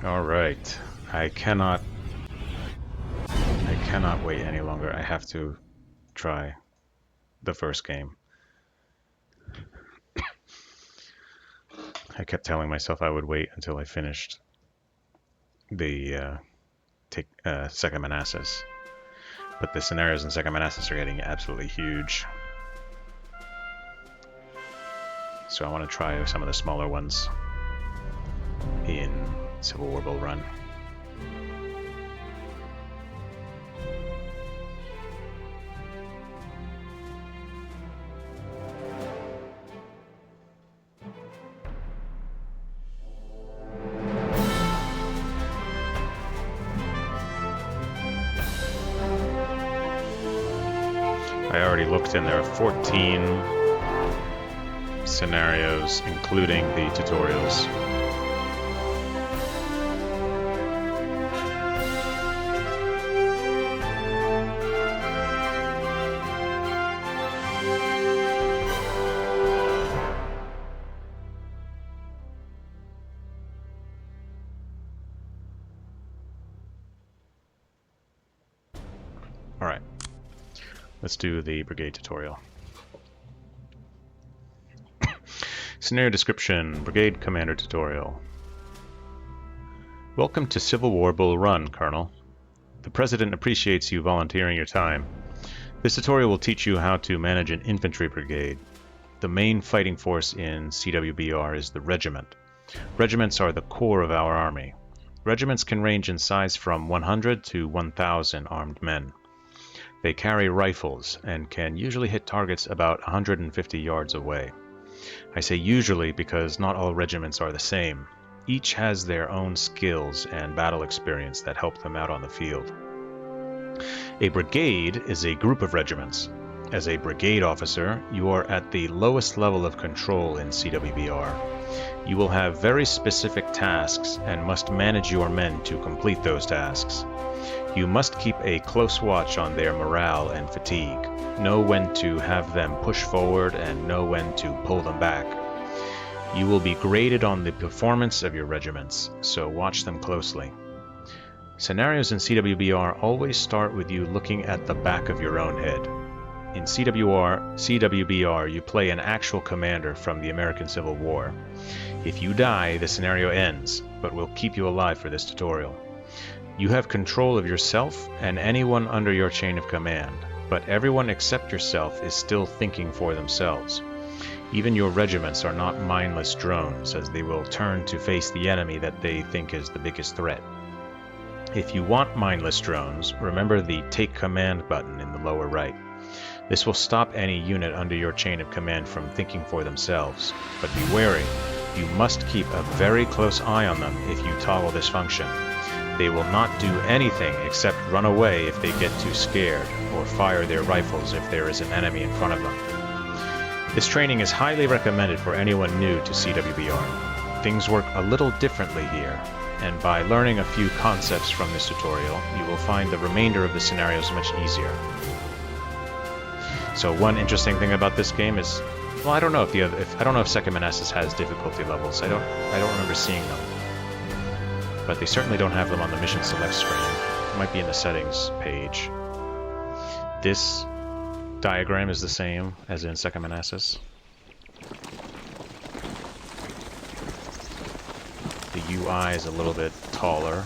Alright. I cannot wait any longer. I have to try the first game. I kept telling myself I would wait until I finished the second Manassas. But the scenarios in second Manassas are getting absolutely huge. So I want to try some of the smaller ones in Civil War Bull Run. I already looked and there are 14 scenarios, including the tutorials. Alright, let's do the Brigade tutorial. Scenario description, Brigade Commander tutorial. Welcome to Civil War Bull Run, Colonel. The President appreciates you volunteering your time. This tutorial will teach you how to manage an infantry brigade. The main fighting force in CWBR is the regiment. Regiments are the core of our army. Regiments can range in size from 100 to 1,000 armed men. They carry rifles and can usually hit targets about 150 yards away. I say usually because not all regiments are the same. Each has their own skills and battle experience that help them out on the field. A brigade is a group of regiments. As a brigade officer, you are at the lowest level of control in CWBR. You will have very specific tasks and must manage your men to complete those tasks. You must keep a close watch on their morale and fatigue, know when to have them push forward and know when to pull them back. You will be graded on the performance of your regiments, so watch them closely. Scenarios in CWBR always start with you looking at the back of your own head. In CWBR, you play an actual commander from the American Civil War. If you die, the scenario ends, but we'll keep you alive for this tutorial. You have control of yourself and anyone under your chain of command, but everyone except yourself is still thinking for themselves. Even your regiments are not mindless drones, as they will turn to face the enemy that they think is the biggest threat. If you want mindless drones, remember the Take Command button in the lower right. This will stop any unit under your chain of command from thinking for themselves, but be wary. You must keep a very close eye on them if you toggle this function. They will not do anything except run away if they get too scared, or fire their rifles if there is an enemy in front of them. This training is highly recommended for anyone new to CWBR. Things work a little differently here, and by learning a few concepts from this tutorial, you will find the remainder of the scenarios much easier. So one interesting thing about this game is, well, I don't know if Second Manassas has difficulty levels. I don't remember seeing them. But they certainly don't have them on the mission select screen. It might be in the settings page. This diagram is the same as in Second Manassas. The UI is a little bit taller.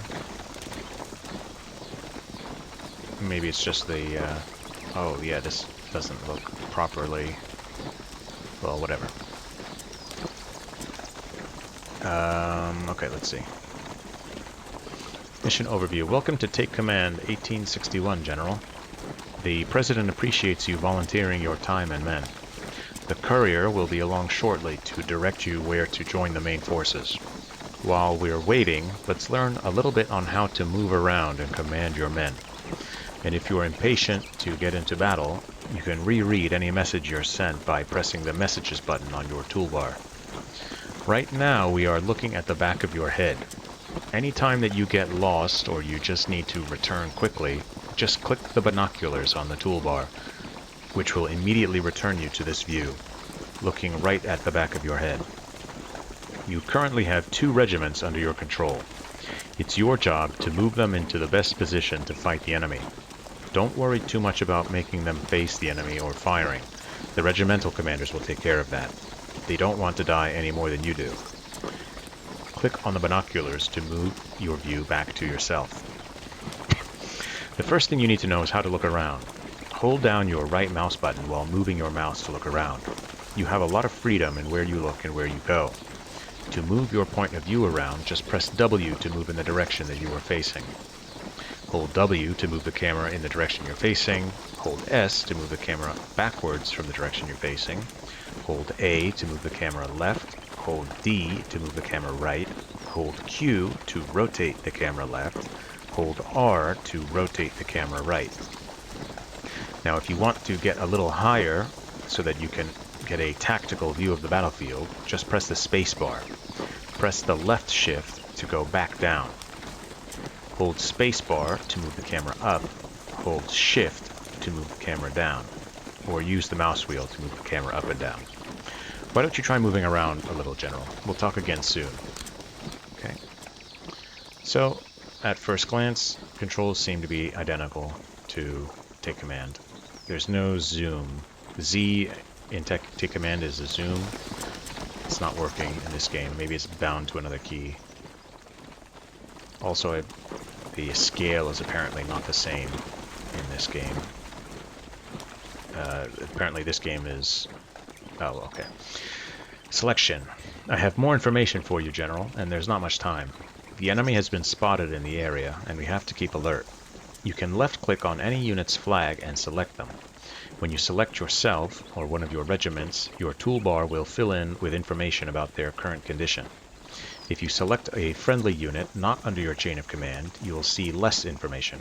Maybe it's just the... oh yeah, this doesn't look properly... Well, whatever. Okay, let's see. Mission overview. Welcome to Take Command 1861, General. The President appreciates you volunteering your time and men. The courier will be along shortly to direct you where to join the main forces. While we're waiting, let's learn a little bit on how to move around and command your men. And if you're impatient to get into battle, you can reread any message you're sent by pressing the Messages button on your toolbar. Right now, we are looking at the back of your head. Anytime that you get lost or you just need to return quickly, just click the binoculars on the toolbar, which will immediately return you to this view, looking right at the back of your head. You currently have 2 regiments under your control. It's your job to move them into the best position to fight the enemy. Don't worry too much about making them face the enemy or firing. The regimental commanders will take care of that. They don't want to die any more than you do. Click on the binoculars to move your view back to yourself. The first thing you need to know is how to look around. Hold down your right mouse button while moving your mouse to look around. You have a lot of freedom in where you look and where you go. To move your point of view around, just press W to move in the direction that you are facing. Hold W to move the camera in the direction you're facing. Hold S to move the camera backwards from the direction you're facing. Hold A to move the camera left. Hold D to move the camera right. Hold Q to rotate the camera left. Hold R to rotate the camera right. Now if you want to get a little higher so that you can get a tactical view of the battlefield, just press the space bar. Press the left shift to go back down. Hold space bar to move the camera up. Hold shift to move the camera down. Or use the mouse wheel to move the camera up and down. Why don't you try moving around a little, General? We'll talk again soon. Okay. So, at first glance, controls seem to be identical to take command. There's no zoom. Z in take command is a zoom. It's not working in this game. Maybe it's bound to another key. Also, the scale is apparently not the same in this game. Apparently this game is... Oh, okay. Selection. I have more information for you, General, and there's not much time. The enemy has been spotted in the area, and we have to keep alert. You can left-click on any unit's flag and select them. When you select yourself, or one of your regiments, your toolbar will fill in with information about their current condition. If you select a friendly unit not under your chain of command, you will see less information.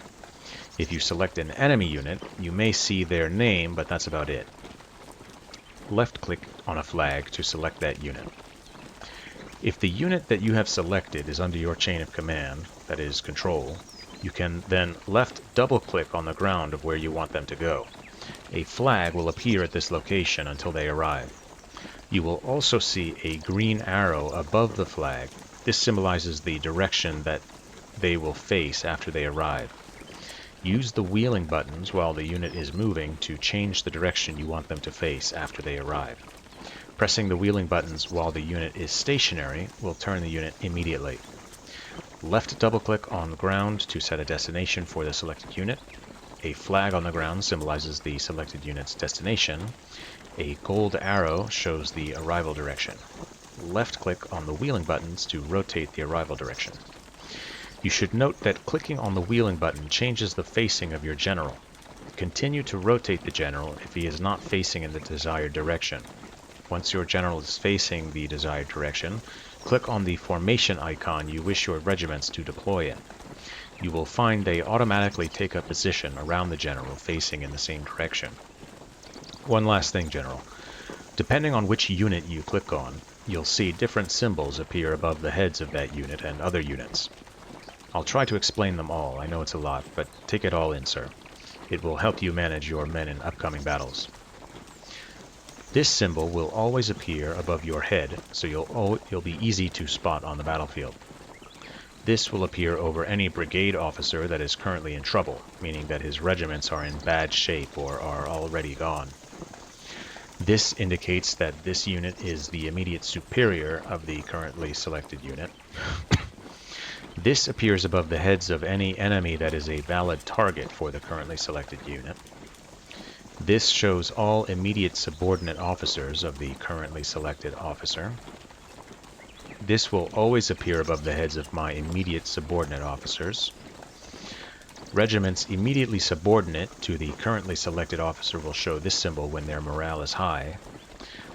If you select an enemy unit, you may see their name, but that's about it. Left-click on a flag to select that unit. If the unit that you have selected is under your chain of command, that is, control, you can then left double-click on the ground of where you want them to go. A flag will appear at this location until they arrive. You will also see a green arrow above the flag. This symbolizes the direction that they will face after they arrive. Use the wheeling buttons while the unit is moving to change the direction you want them to face after they arrive. Pressing the wheeling buttons while the unit is stationary will turn the unit immediately. Left double-click on the ground to set a destination for the selected unit. A flag on the ground symbolizes the selected unit's destination. A gold arrow shows the arrival direction. Left-click on the wheeling buttons to rotate the arrival direction. You should note that clicking on the wheeling button changes the facing of your general. Continue to rotate the general if he is not facing in the desired direction. Once your general is facing the desired direction, click on the formation icon you wish your regiments to deploy in. You will find they automatically take up position around the general facing in the same direction. One last thing, General. Depending on which unit you click on, you'll see different symbols appear above the heads of that unit and other units. I'll try to explain them all. I know it's a lot, but take it all in, sir. It will help you manage your men in upcoming battles. This symbol will always appear above your head, so you'll be easy to spot on the battlefield. This will appear over any brigade officer that is currently in trouble, meaning that his regiments are in bad shape or are already gone. This indicates that this unit is the immediate superior of the currently selected unit. This appears above the heads of any enemy that is a valid target for the currently selected unit. This shows all immediate subordinate officers of the currently selected officer. This will always appear above the heads of my immediate subordinate officers. Regiments immediately subordinate to the currently selected officer will show this symbol when their morale is high.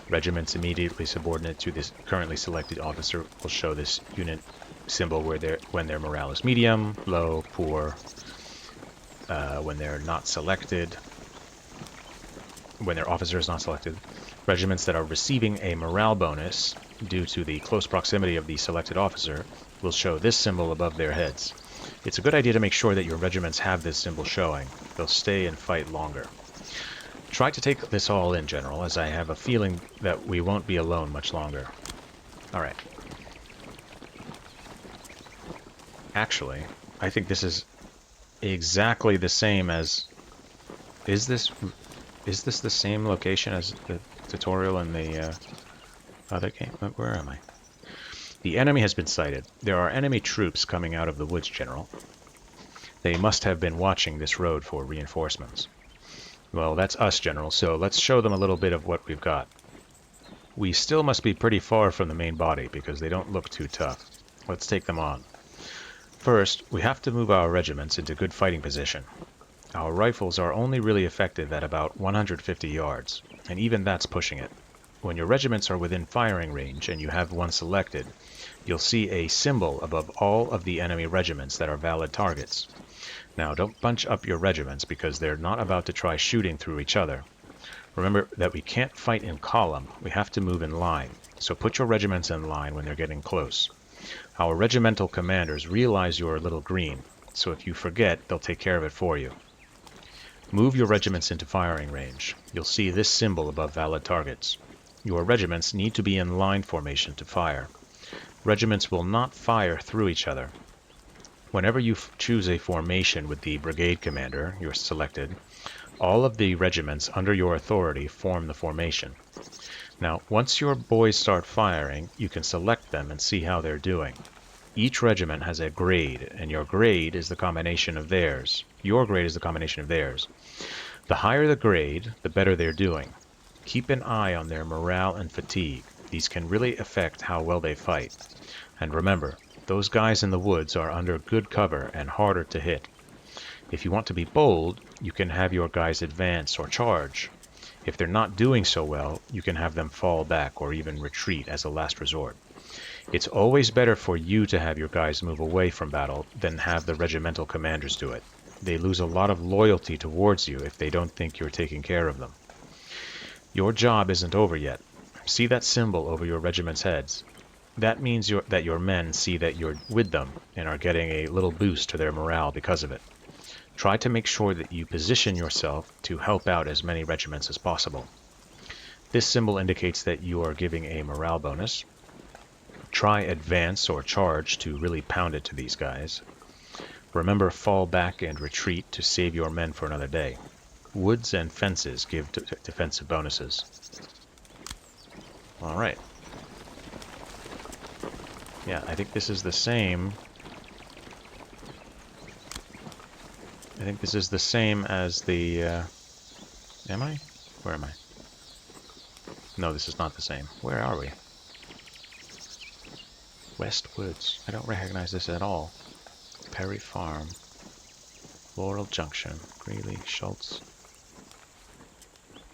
Regiments immediately subordinate to this currently selected officer will show this unit symbol when their morale is medium, low, poor, when they're not selected, when their officer is not selected. Regiments that are receiving a morale bonus due to the close proximity of the selected officer will show this symbol above their heads. It's a good idea to make sure that your regiments have this symbol showing. They'll stay and fight longer. Try to take this all in, General, as I have a feeling that we won't be alone much longer. Alright. Actually, I think this is exactly the same as... Is this the same location as the tutorial in the other game? Where am I? The enemy has been sighted. There are enemy troops coming out of the woods, General. They must have been watching this road for reinforcements. Well, that's us, General, so let's show them a little bit of what we've got. We still must be pretty far from the main body because they don't look too tough. Let's take them on. First, we have to move our regiments into good fighting position. Our rifles are only really effective at about 150 yards, and even that's pushing it. When your regiments are within firing range and you have one selected, you'll see a symbol above all of the enemy regiments that are valid targets. Now, don't bunch up your regiments because they're not about to try shooting through each other. Remember that we can't fight in column, we have to move in line, so put your regiments in line when they're getting close. Our regimental commanders realize you're a little green, so if you forget, they'll take care of it for you. Move your regiments into firing range. You'll see this symbol above valid targets. Your regiments need to be in line formation to fire. Regiments will not fire through each other. Whenever you choose a formation with the brigade commander you're selected, all of the regiments under your authority form the formation. Now, once your boys start firing, you can select them and see how they're doing. Each regiment has a grade, and your grade is the combination of theirs. Your grade is the combination of theirs. The higher the grade, the better they're doing. Keep an eye on their morale and fatigue. These can really affect how well they fight. And remember, those guys in the woods are under good cover and harder to hit. If you want to be bold, you can have your guys advance or charge. If they're not doing so well, you can have them fall back or even retreat as a last resort. It's always better for you to have your guys move away from battle than have the regimental commanders do it. They lose a lot of loyalty towards you if they don't think you're taking care of them. Your job isn't over yet. See that symbol over your regiment's heads? That means that your men see that you're with them and are getting a little boost to their morale because of it. Try to make sure that you position yourself to help out as many regiments as possible. This symbol indicates that you are giving a morale bonus. Try advance or charge to really pound it to these guys. Remember fall back and retreat to save your men for another day. Woods and fences give defensive bonuses. Alright. Yeah, I think this is the same. I think this is the same as the... Am I? Where am I? No, this is not the same. Where are we? West Woods. I don't recognize this at all. Perry Farm. Laurel Junction. Greeley, Schultz.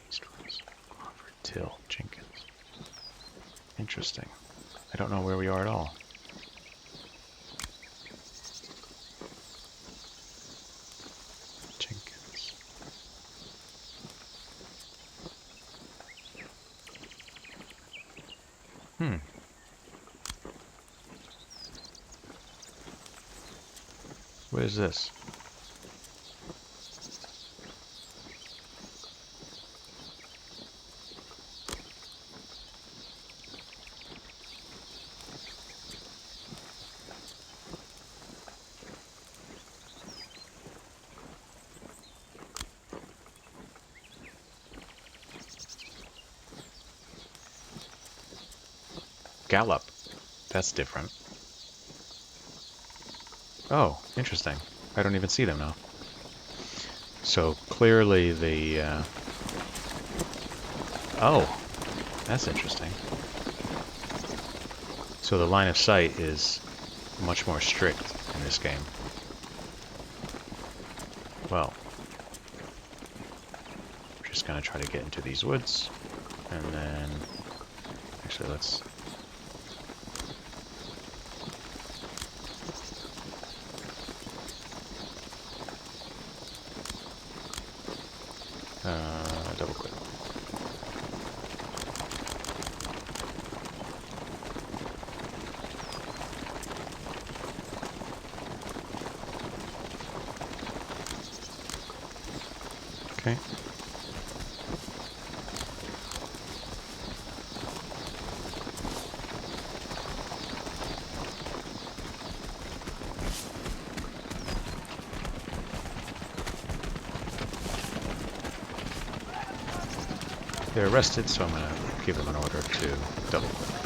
East Woods. Crawford, Till, Jenkins. Interesting. I don't know where we are at all. Jenkins. What is this? Gallop. That's different. Oh, interesting. I don't even see them now. So clearly the... Oh, that's interesting. So the line of sight is much more strict in this game. Well, we're just gonna try to get into these woods, and then... Actually, let's... double click. Okay. They're arrested, so I'm going to give them an order to double click.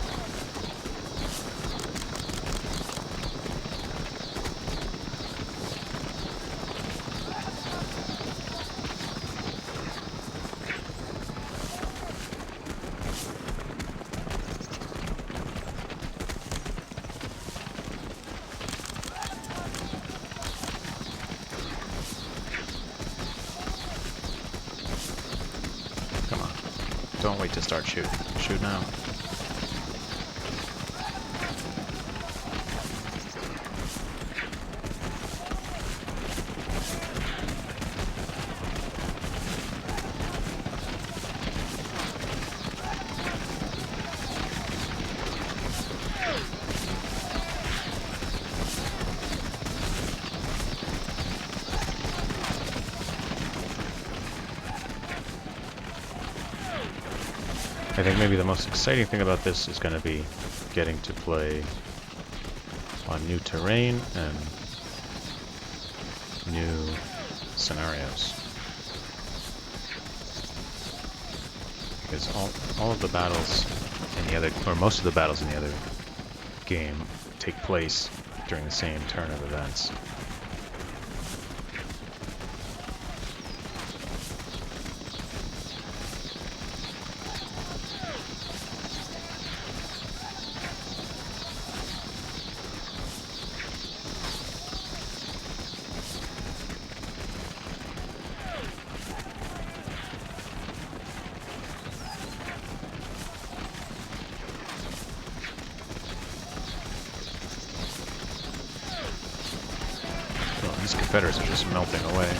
Come on. Don't wait to start shooting. Shoot now. I think maybe the most exciting thing about this is going to be getting to play on new terrain and new scenarios. Because all of the battles in the other, or most of the battles in the other game take place during the same turn of events. These Confederates are just melting away.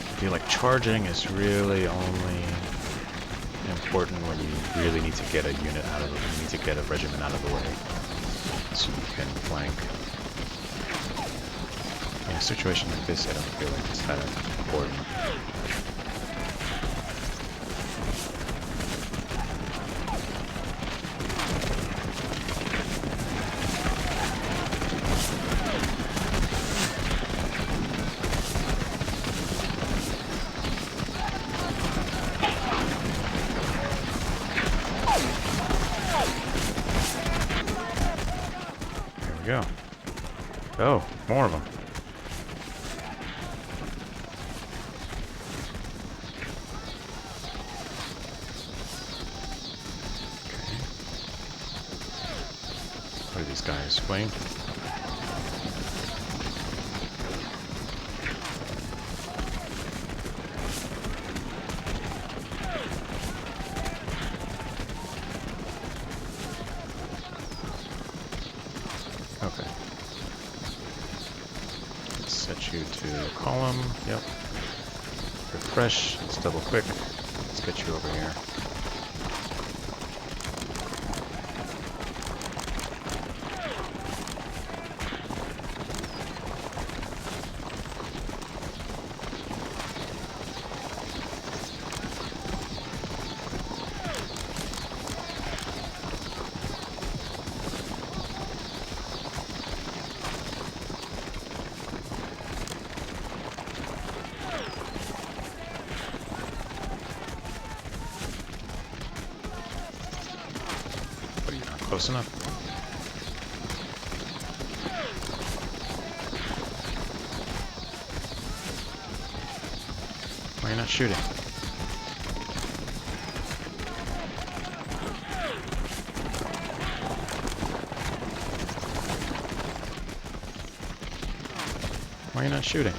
I feel like charging is really only important when you really need to get a unit out of it, you need to get a regiment out of the way so you can flank. In a situation like this, I don't feel like it's that important. Go. Oh, more of them. Okay. What are these guys playing? Okay. Let's set you to column. Yep. Refresh. Let's double click. Let's get you over here. Close enough. Why are you not shooting? Why are you not shooting?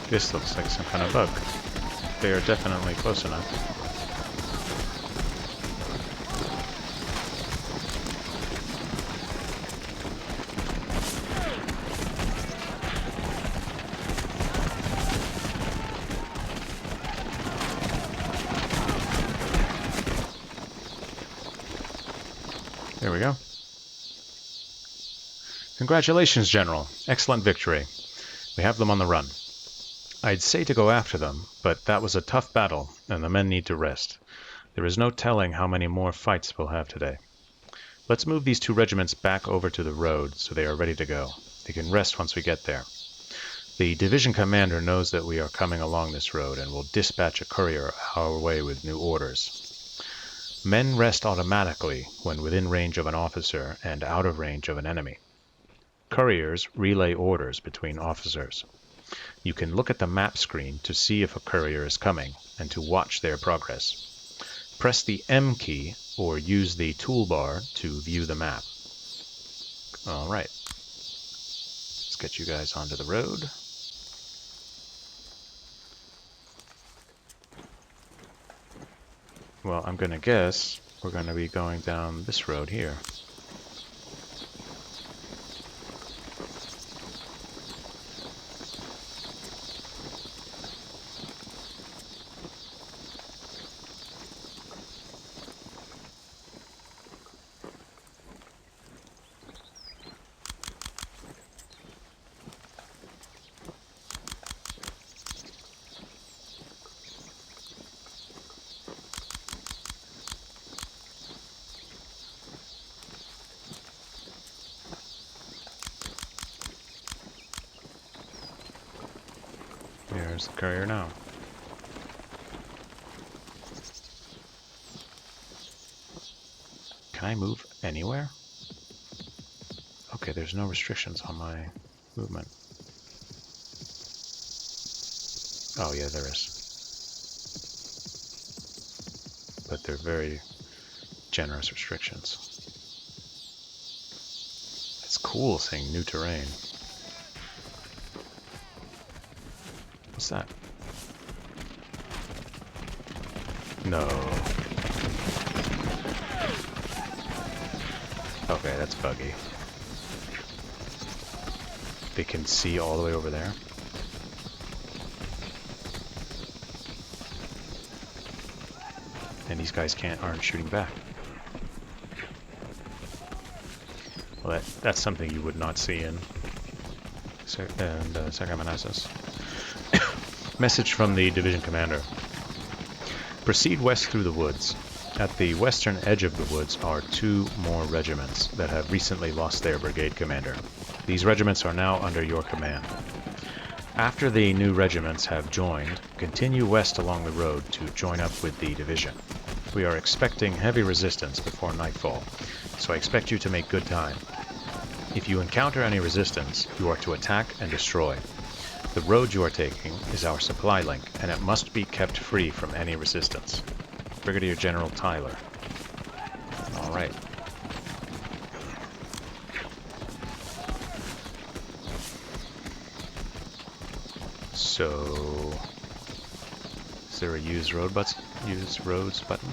This looks like some kind of bug. They are definitely close enough. There we go. Congratulations, General. Excellent victory. We have them on the run. I'd say to go after them, but that was a tough battle, and the men need to rest. There is no telling how many more fights we'll have today. Let's move these 2 regiments back over to the road so they are ready to go. They can rest once we get there. The division commander knows that we are coming along this road and will dispatch a courier our way with new orders. Men rest automatically when within range of an officer and out of range of an enemy. Couriers relay orders between officers. You can look at the map screen to see if a courier is coming and to watch their progress. Press the M key or use the toolbar to view the map. Alright. Let's get you guys onto the road. Well, I'm going to guess we're going to be going down this road here. There's the courier now. Can I move anywhere? Okay, there's no restrictions on my movement. Oh yeah, there is. But they're very generous restrictions. It's cool seeing new terrain. What's that? No. Okay, that's buggy. They can see all the way over there. And these guys aren't shooting back. Well, that's something you would not see in Manassas. Message from the division commander. Proceed west through the woods. At the western edge of the woods are 2 more regiments that have recently lost their brigade commander. These regiments are now under your command. After the new regiments have joined, continue west along the road to join up with the division. We are expecting heavy resistance before nightfall, so I expect you to make good time. If you encounter any resistance, you are to attack and destroy. The road you are taking is our supply link, and it must be kept free from any resistance. Brigadier General Tyler. Alright. So, is there a use roads button?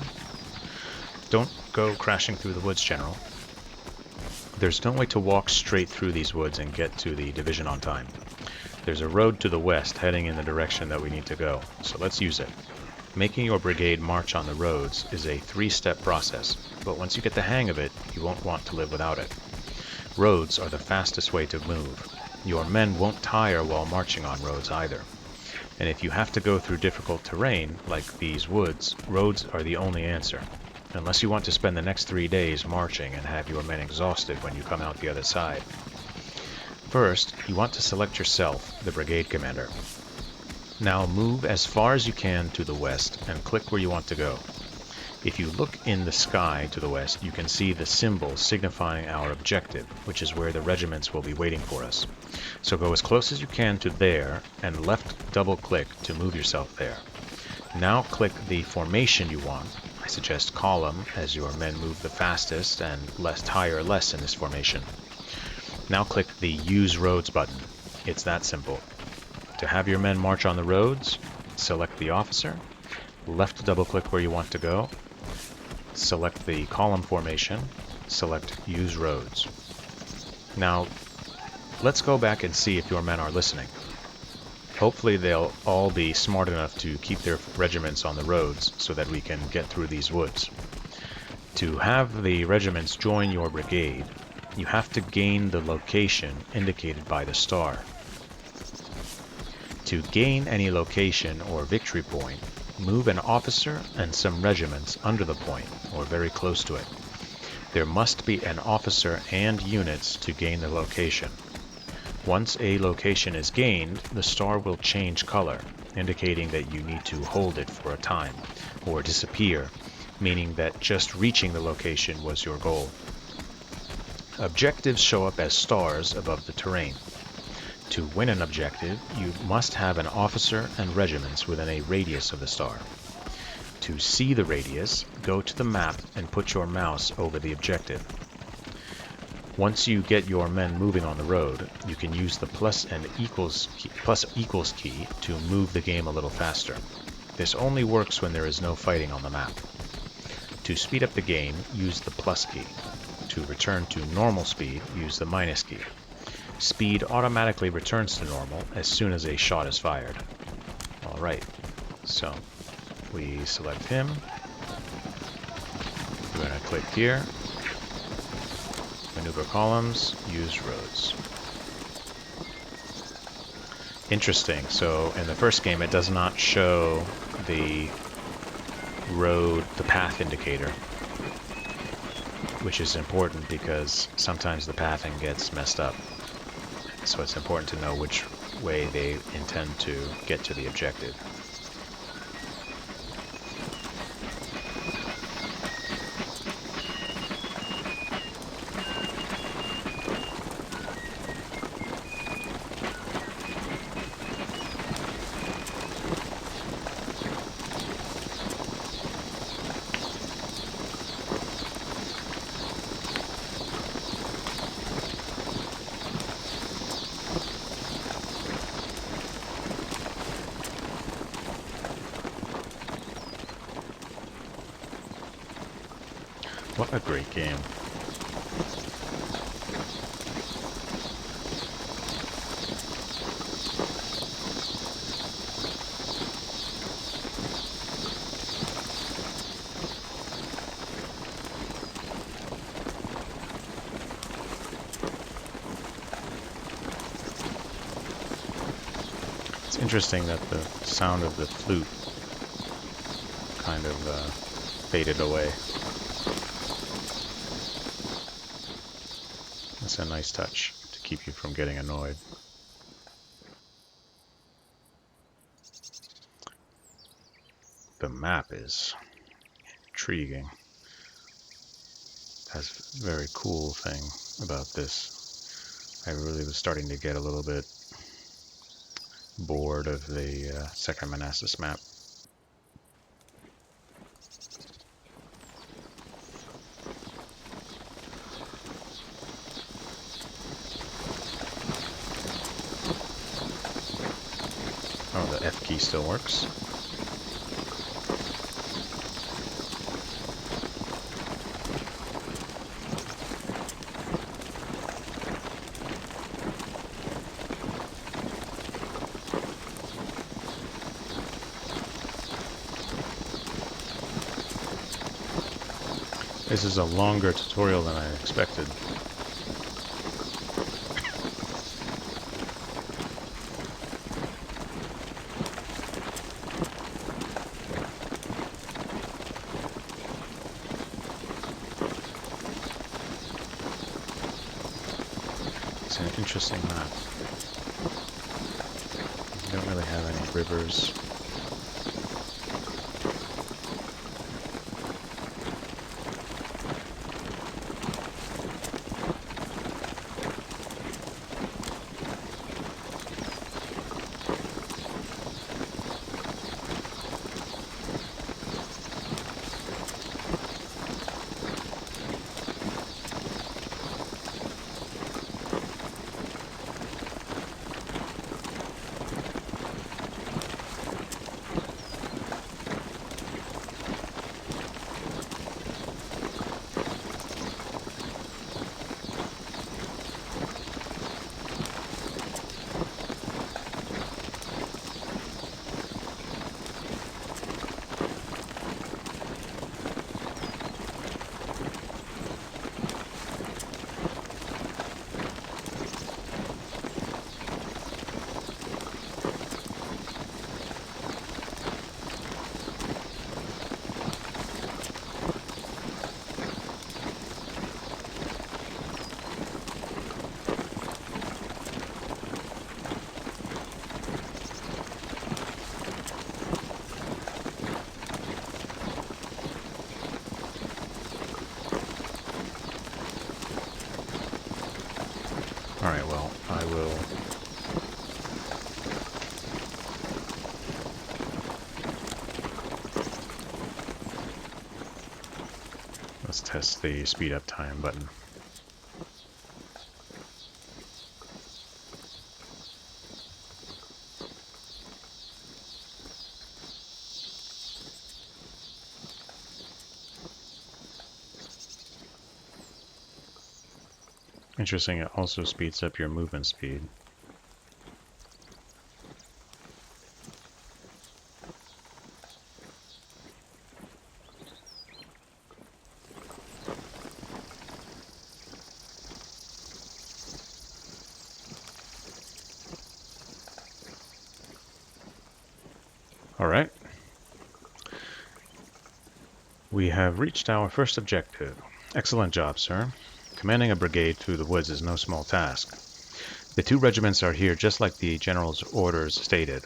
Don't go crashing through the woods, General. There's no way to walk straight through these woods and get to the division on time. There's a road to the west heading in the direction that we need to go, so let's use it. Making your brigade march on the roads is a 3-step process, but once you get the hang of it, you won't want to live without it. Roads are the fastest way to move. Your men won't tire while marching on roads either. And if you have to go through difficult terrain, like these woods, roads are the only answer. Unless you want to spend the next 3 days marching and have your men exhausted when you come out the other side. First, you want to select yourself, the brigade commander. Now move as far as you can to the west and click where you want to go. If you look in the sky to the west, you can see the symbol signifying our objective, which is where the regiments will be waiting for us. So go as close as you can to there and left double click to move yourself there. Now click the formation you want. I suggest column, as your men move the fastest and tire less in this formation. Now click the Use Roads button. It's that simple. To have your men march on the roads, select the officer, left double click where you want to go, select the column formation, select Use Roads. Now, let's go back and see if your men are listening. Hopefully they'll all be smart enough to keep their regiments on the roads so that we can get through these woods. To have the regiments join your brigade, you have to gain the location indicated by the star. To gain any location or victory point, move an officer and some regiments under the point, or very close to it. There must be an officer and units to gain the location. Once a location is gained, the star will change color, indicating that you need to hold it for a time, or disappear, meaning that just reaching the location was your goal. Objectives show up as stars above the terrain. To win an objective, you must have an officer and regiments within a radius of the star. To see the radius, go to the map and put your mouse over the objective. Once you get your men moving on the road, you can use the plus equals key to move the game a little faster. This only works when there is no fighting on the map. To speed up the game, use the plus key. To return to normal speed, use the minus key. Speed automatically returns to normal as soon as a shot is fired. Alright, so we select him. We're going to click here. Maneuver columns, use roads. Interesting, so in the first game it does not show the road, the path indicator, which is important because sometimes the pathing gets messed up. So it's important to know which way they intend to get to the objective. What a great game. It's interesting that the sound of the flute kind of faded away. That's a nice touch to keep you from getting annoyed. The map is intriguing. That's a very cool thing about this. I really was starting to get a little bit bored of the second Manassas map. Oh, the F key still works. This is a longer tutorial than I expected. It's an interesting map. You don't really have any rivers. Alright, well, I will... Let's test the speed up time button. Interesting, it also speeds up your movement speed. Alright. We have reached our first objective. Excellent job, sir. Commanding a brigade through the woods is no small task. The 2 regiments are here just like the general's orders stated.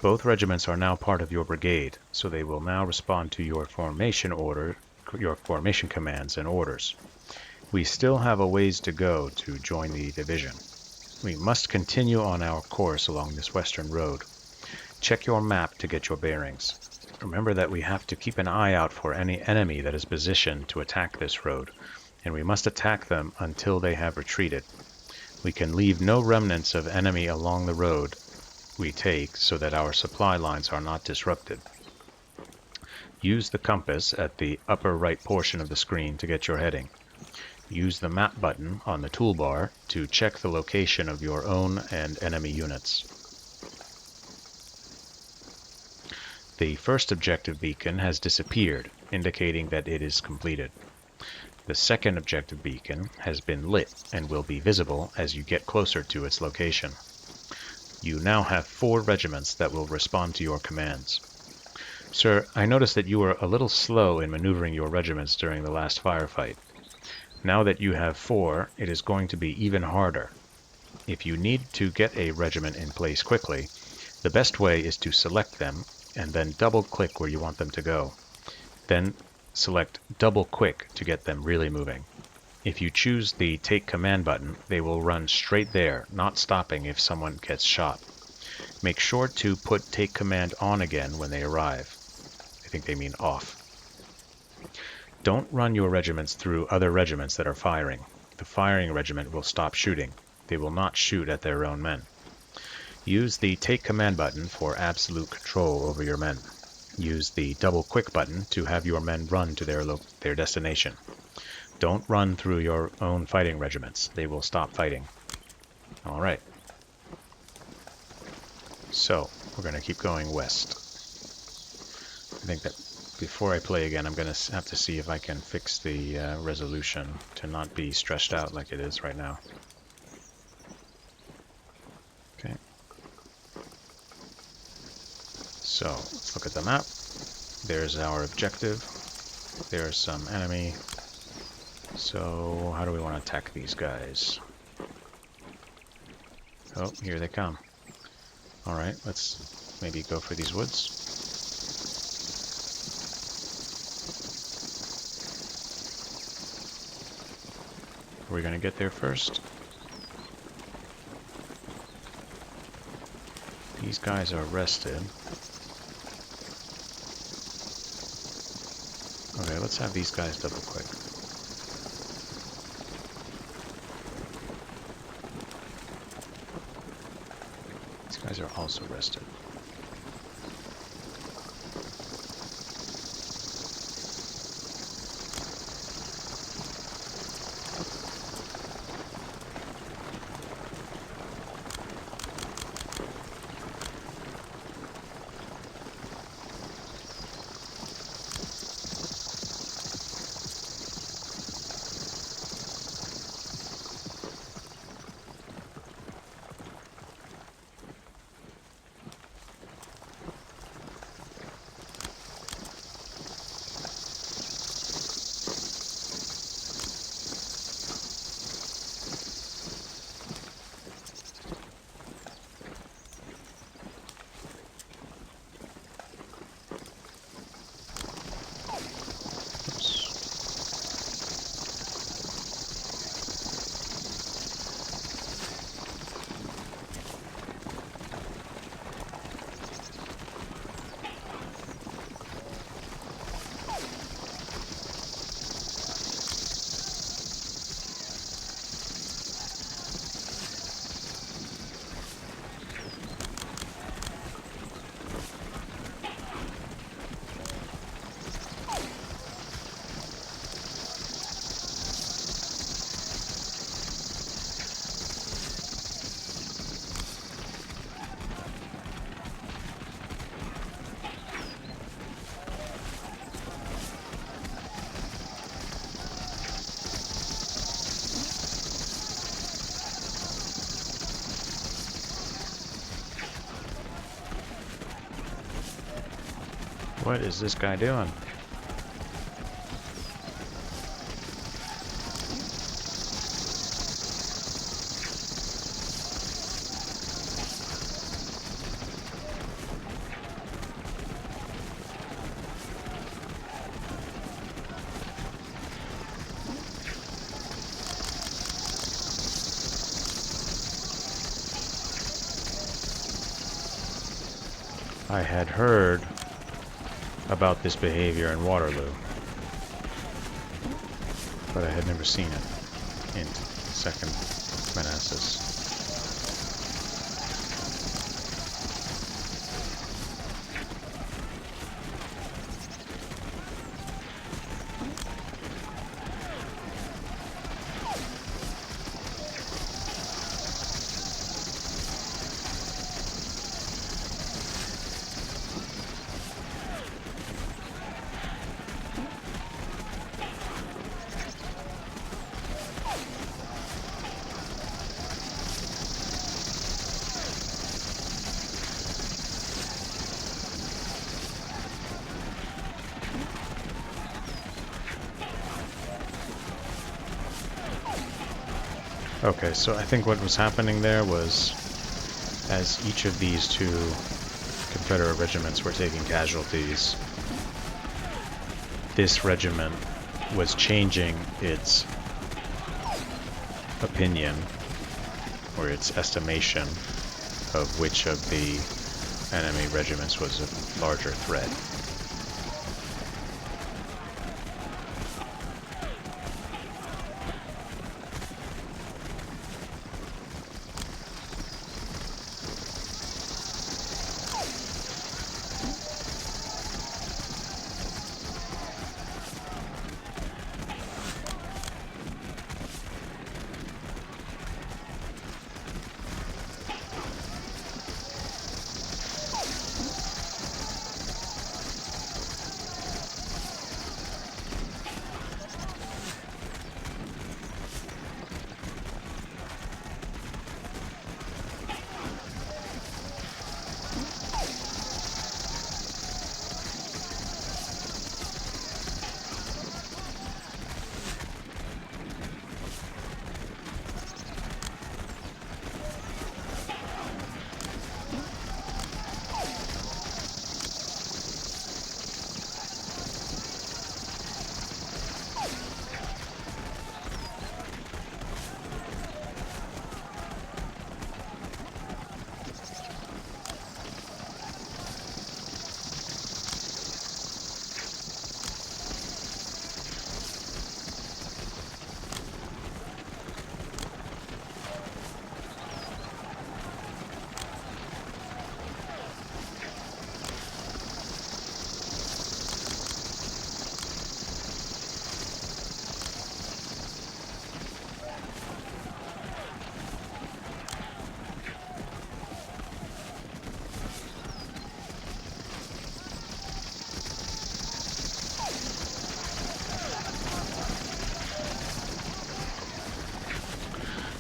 Both regiments are now part of your brigade, so they will now respond to your formation commands and orders. We still have a ways to go to join the division. We must continue on our course along this western road. Check your map to get your bearings. Remember that we have to keep an eye out for any enemy that is positioned to attack this road, and we must attack them until they have retreated. We can leave no remnants of enemy along the road we take so that our supply lines are not disrupted. Use the compass at the upper right portion of the screen to get your heading. Use the map button on the toolbar to check the location of your own and enemy units. The first objective beacon has disappeared, indicating that it is completed. The second objective beacon has been lit and will be visible as you get closer to its location. You now have 4 regiments that will respond to your commands. Sir, I noticed that you were a little slow in maneuvering your regiments during the last firefight. Now that you have 4, it is going to be even harder. If you need to get a regiment in place quickly, the best way is to select them and then double-click where you want them to go. Then select double-click to get them really moving. If you choose the Take Command button, they will run straight there, not stopping if someone gets shot. Make sure to put Take Command on again when they arrive. I think they mean off. Don't run your regiments through other regiments that are firing. The firing regiment will stop shooting. They will not shoot at their own men. Use the Take Command button for absolute control over your men. Use the double-click button to have your men run to their destination. Don't run through your own fighting regiments. They will stop fighting. Alright. So, we're going to keep going west. I think that before I play again, I'm going to have to see if I can fix the resolution to not be stretched out like it is right now. Okay. So, let's look at the map. There's our objective. There's some enemy. So, how do we want to attack these guys? Oh, here they come. Alright, let's maybe go for these woods. Are we going to get there first? These guys are rested. Okay, let's have these guys double click. These guys are also rested. What is this guy doing? I had heard about this behavior in Waterloo, but I had never seen it in 2nd Manassas. Okay, so I think what was happening there was, as each of these two Confederate regiments were taking casualties, this regiment was changing its opinion, or its estimation, of which of the enemy regiments was a larger threat.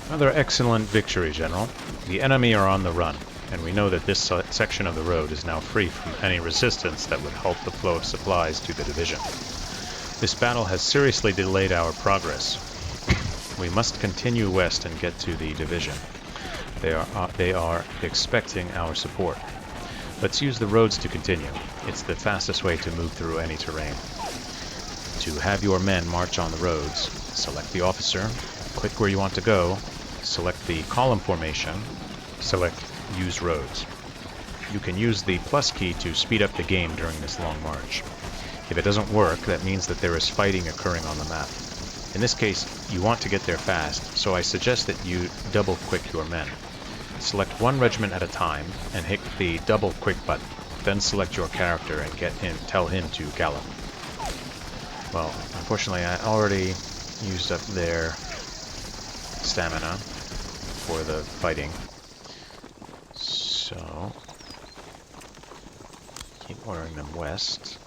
Another excellent victory, General. The enemy are on the run, and we know that this section of the road is now free from any resistance that would halt the flow of supplies to the division. This battle has seriously delayed our progress. We must continue west and get to the division. They are expecting our support. Let's use the roads to continue. It's the fastest way to move through any terrain. To have your men march on the roads, select the officer, click where you want to go, select the column formation, select Use Roads. You can use the plus key to speed up the game during this long march. If it doesn't work, that means that there is fighting occurring on the map. In this case, you want to get there fast, so I suggest that you double-quick your men. Select one regiment at a time and hit the double-quick button. Then select your character and tell him to gallop. Well, unfortunately, I already used up their stamina for the fighting. So, keep ordering them west.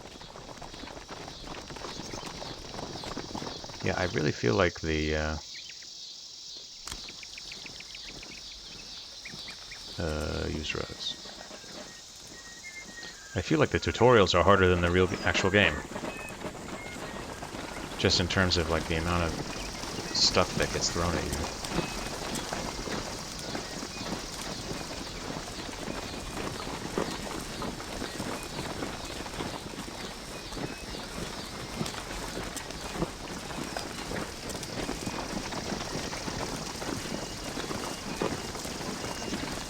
Yeah, I really feel like the use roads. I feel like the tutorials are harder than the real actual game. Just in terms of like the amount of stuff that gets thrown at you.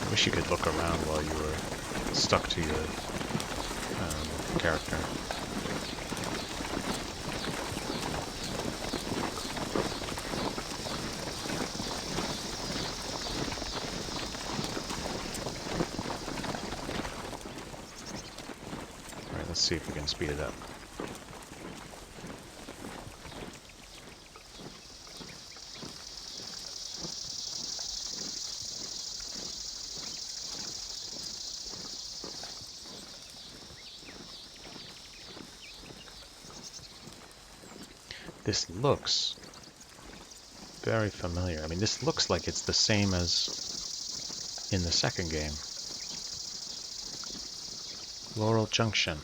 I wish you could look around while you were stuck to your character. Alright, let's see if we can speed it up. This looks very familiar. I mean, this looks like it's the same as in the second game. Laurel Junction.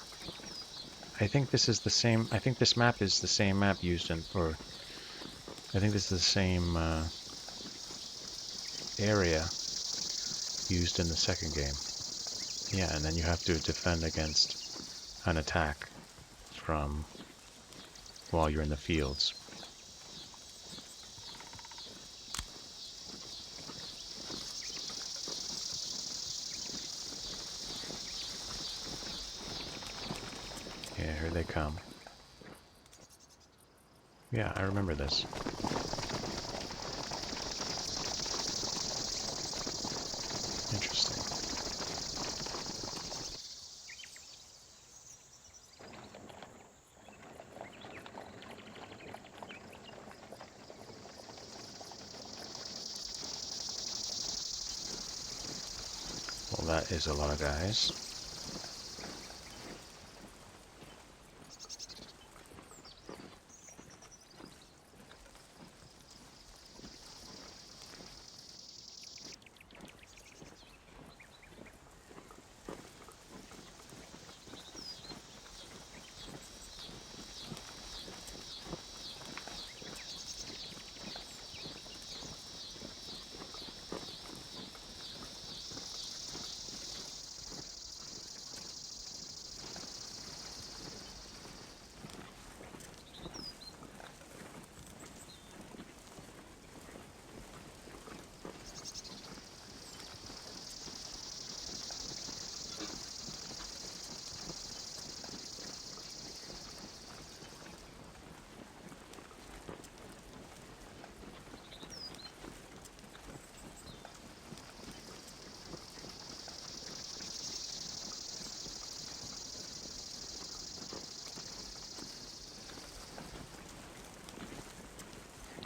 I think this is the same. I think this map is the same map used in, or I think this is the same area used in the second game. Yeah, and then you have to defend against an attack from while you're in the fields. Yeah, here they come. Yeah, I remember this. Interesting. Well, that is a lot of guys.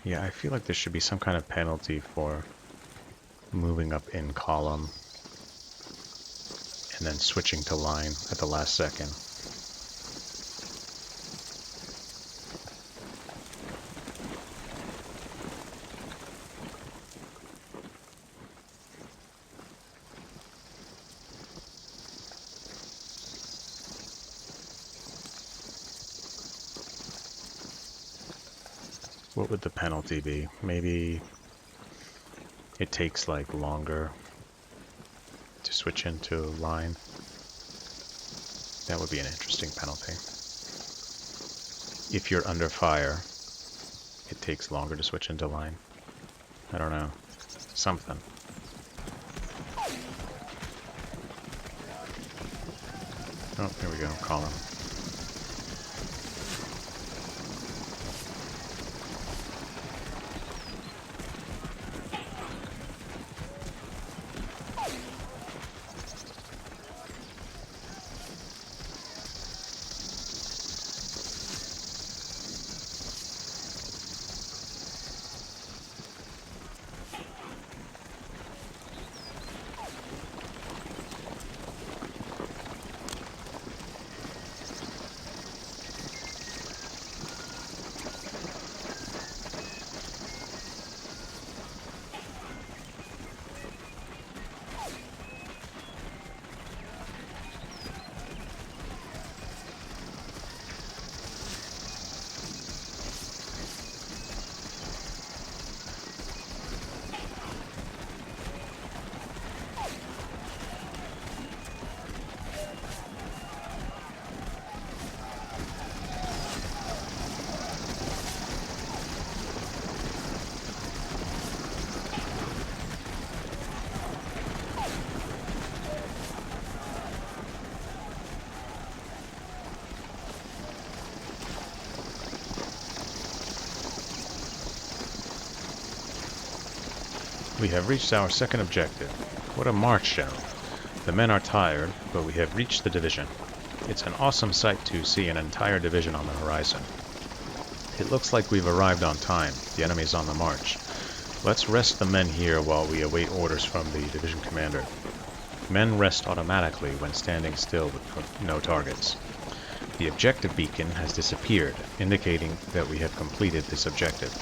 Yeah, I feel like there should be some kind of penalty for moving up in column and then switching to line at the last second. What would the penalty be? Maybe it takes like longer to switch into line. That would be an interesting penalty. If you're under fire, it takes longer to switch into line. I don't know. Something. Oh, here we go. Column. We have reached our second objective. What a march, General. The men are tired, but we have reached the division. It's an awesome sight to see an entire division on the horizon. It looks like we've arrived on time. The enemy's on the march. Let's rest the men here while we await orders from the division commander. Men rest automatically when standing still with no targets. The objective beacon has disappeared, indicating that we have completed this objective.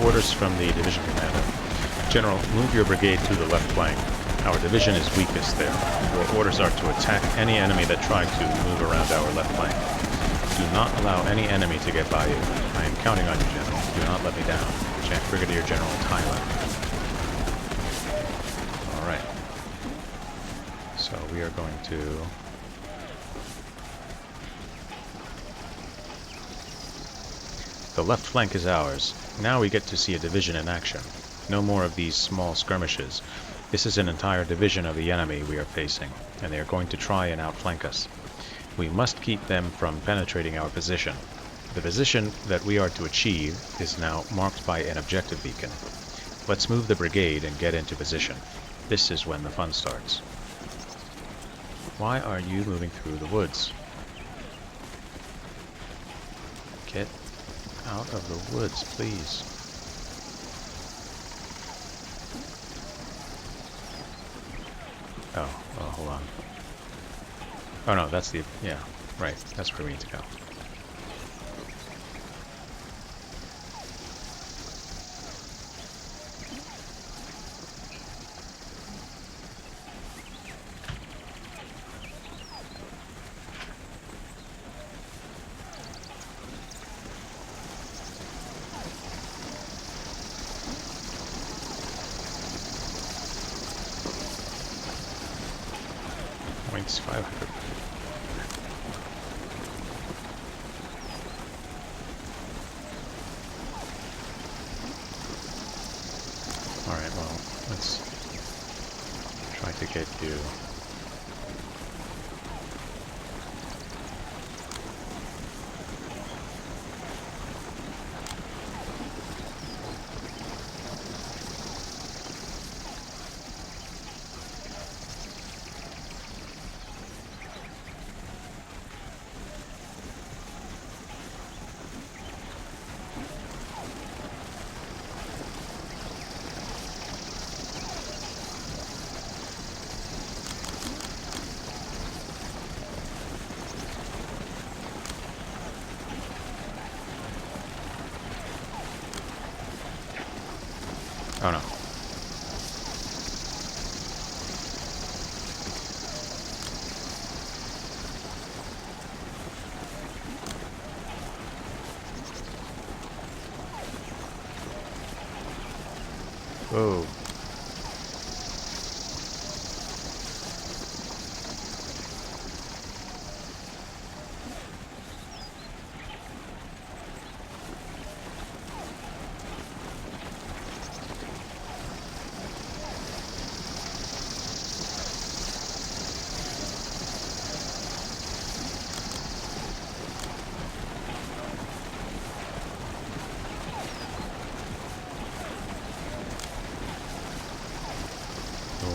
Orders from the division commander. General, move your brigade to the left flank. Our division is weakest there. Your orders are to attack any enemy that try to move around our left flank. Do not allow any enemy to get by you. I am counting on you, General. Do not let me down. Brigadier General Tyler. Alright. So we are going to... The left flank is ours. Now we get to see a division in action. No more of these small skirmishes. This is an entire division of the enemy we are facing, and they are going to try and outflank us. We must keep them from penetrating our position. The position that we are to achieve is now marked by an objective beacon. Let's move the brigade and get into position. This is when the fun starts. Why are you moving through the woods? Get out of the woods, please. Oh, well, hold on. Oh no, that's the... yeah, right. That's where we need to go. Points 500. Alright, well, let's try to get you... Oh no. Whoa.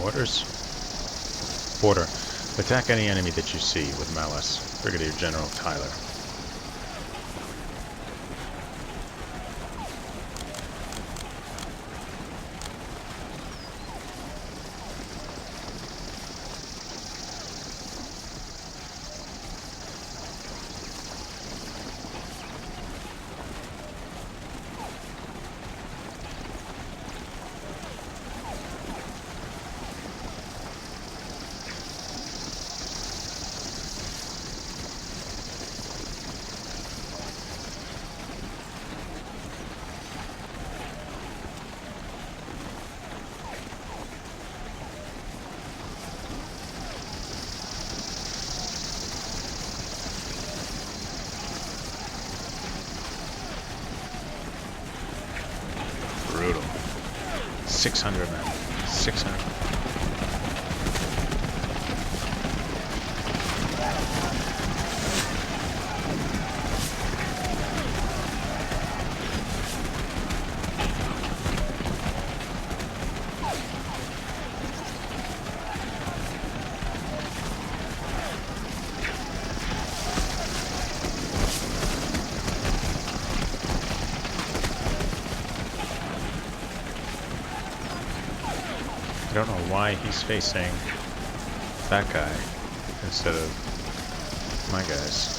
Orders. Order. Attack any enemy that you see with malice. Brigadier General Tyler. 600 men. 600. I don't know why he's facing that guy instead of my guys.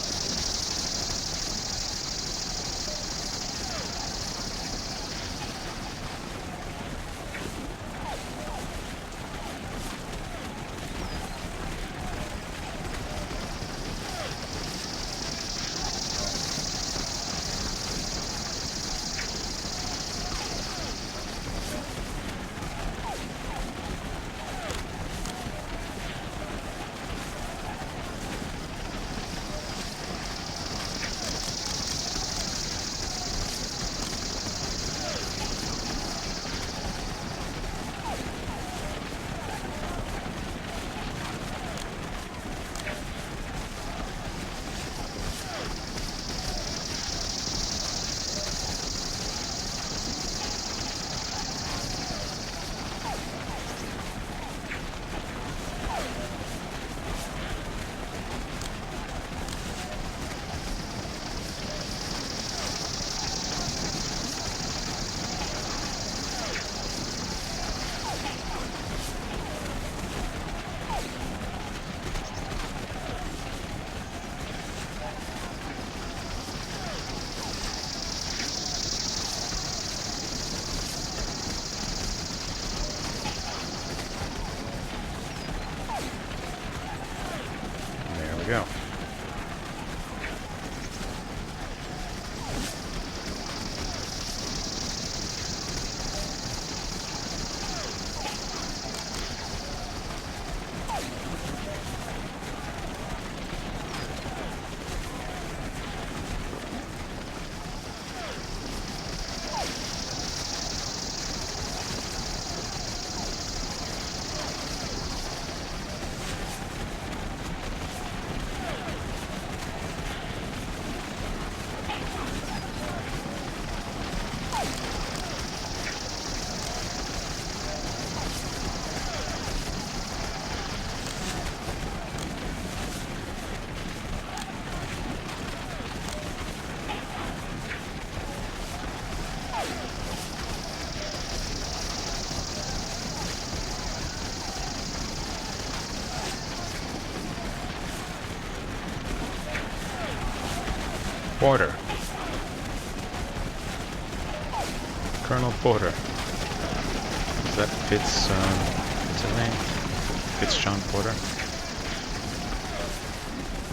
Go. Porter. Colonel Porter. Is that Fitz, what's his name? Fitz John Porter?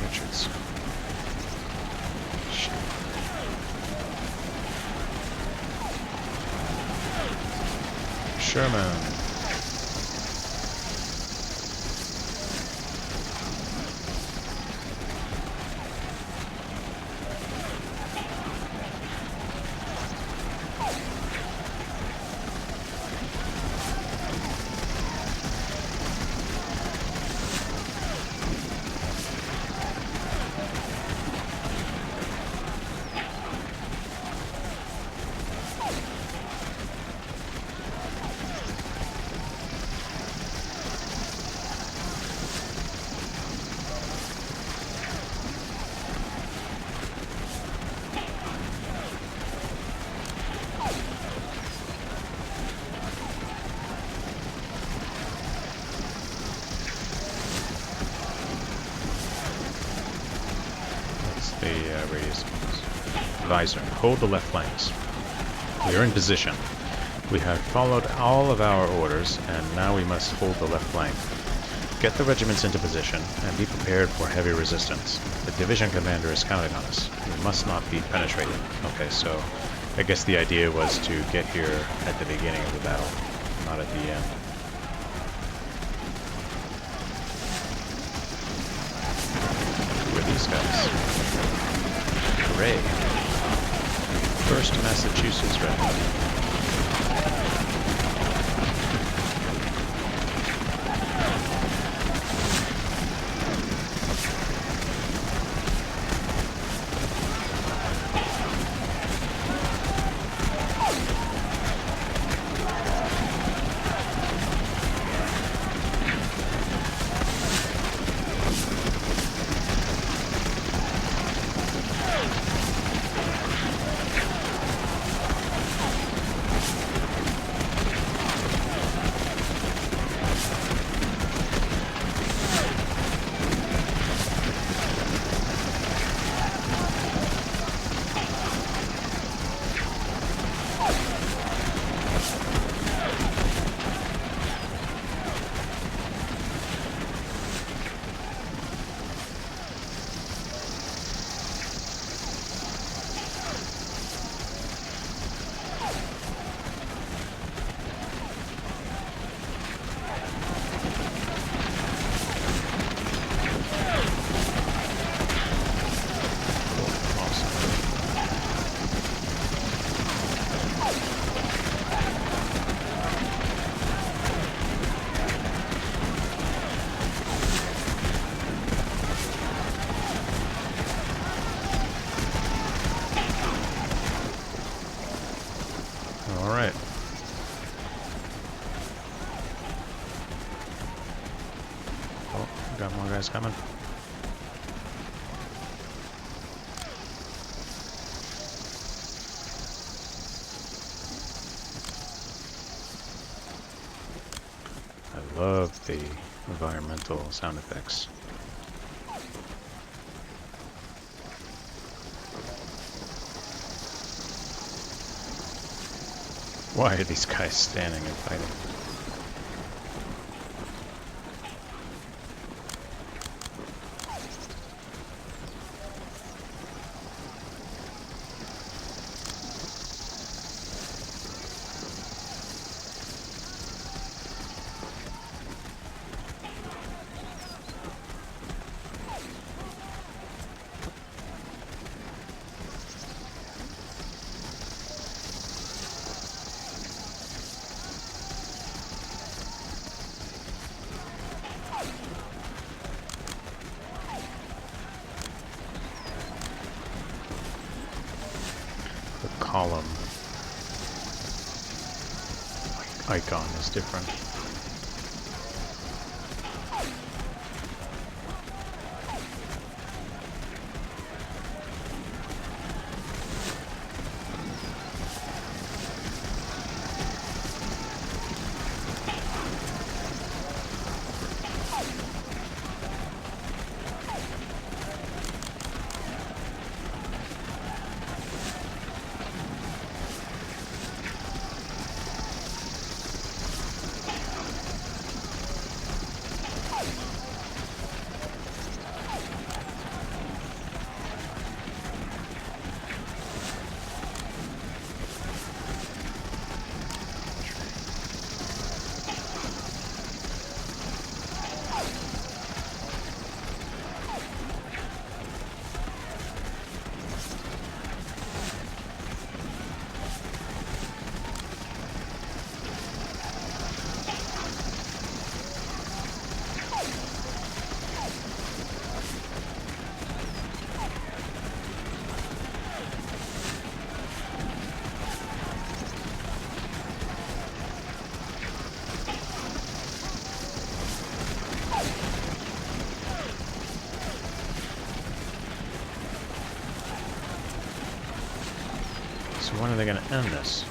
Richards. Shit. Sherman. Radius advisor. Hold the left flanks. We are in position. We have followed all of our orders, and now we must hold the left flank. Get the regiments into position, and be prepared for heavy resistance. The division commander is counting on us. We must not be penetrated. Okay, so I guess the idea was to get here at the beginning of the battle, not at the end. Who are these guys? Hooray! 1st Massachusetts Regiment. Someone's coming. I love the environmental sound effects. Why are these guys standing and fighting? Column icon is different. So when are they going to end this?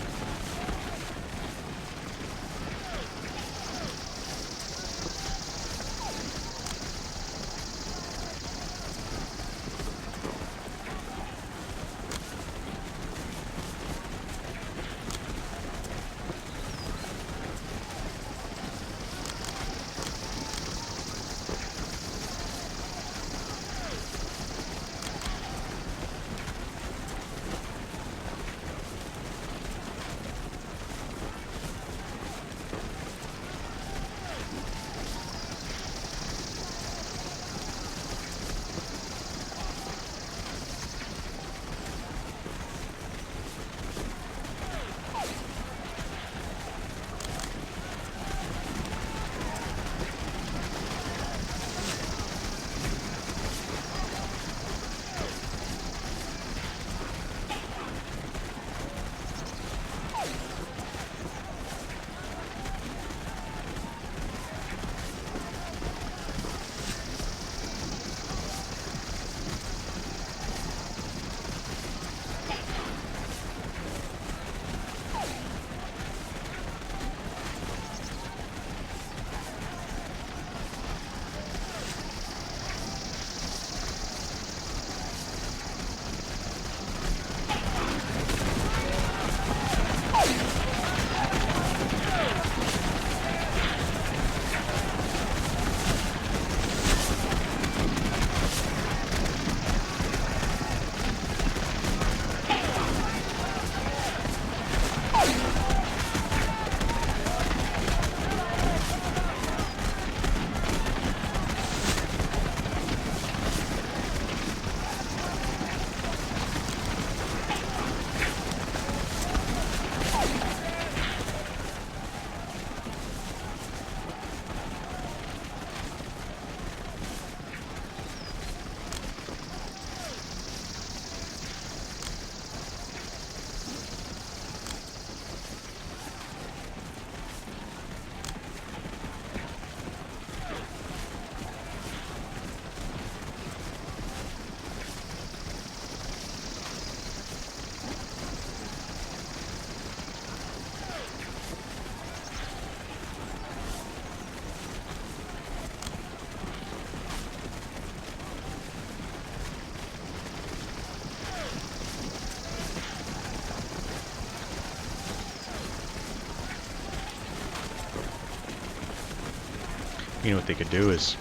You know what they could do is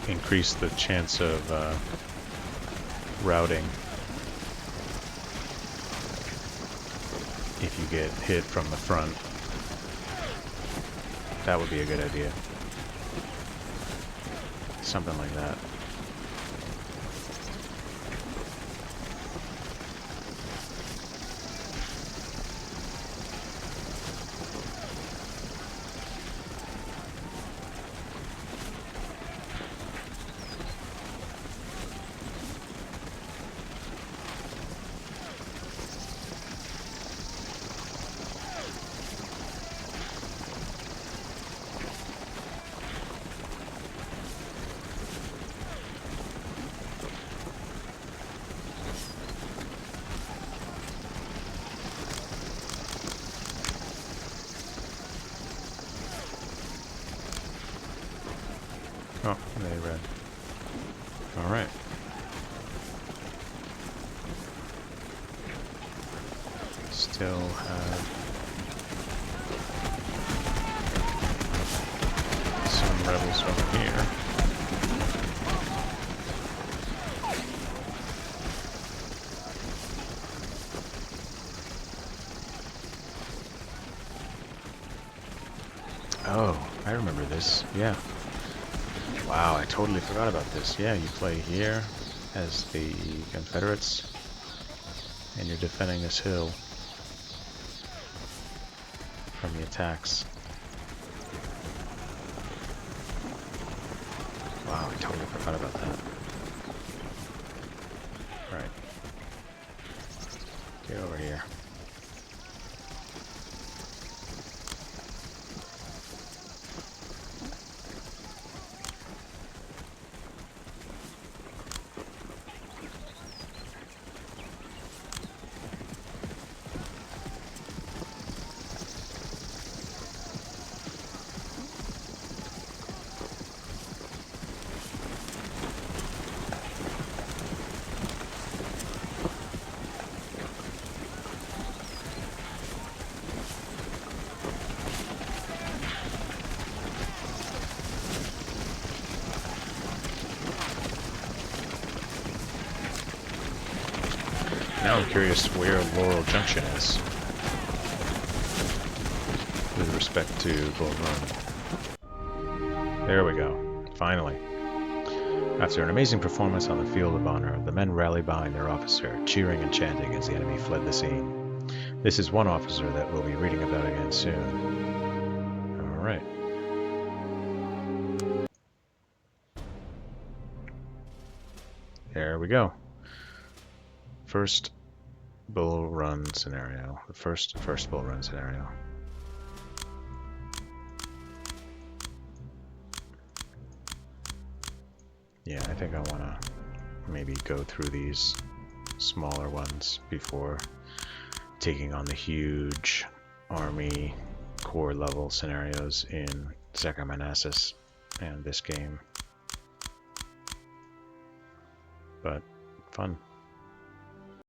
increase the chance of routing if you get hit from the front. That would be a good idea. Something like that. Oh, they read. Alright. Still have some rebels over here. Oh, I remember this. Yeah. Wow, I totally forgot about this. Yeah, you play here as the Confederates, and you're defending this hill from the attacks. Wow, I totally forgot about that. Right. Get over here. Now I'm curious where Laurel Junction is with respect to Bull Run. There we go. Finally. After an amazing performance on the field of honor, the men rallied behind their officer, cheering and chanting as the enemy fled the scene. This is one officer that we'll be reading about again soon. Alright. There we go. First Bull Run scenario. The first Bull Run scenario. Yeah, I think I want to maybe go through these smaller ones before taking on the huge army core level scenarios in Second Manassas and this game. But fun.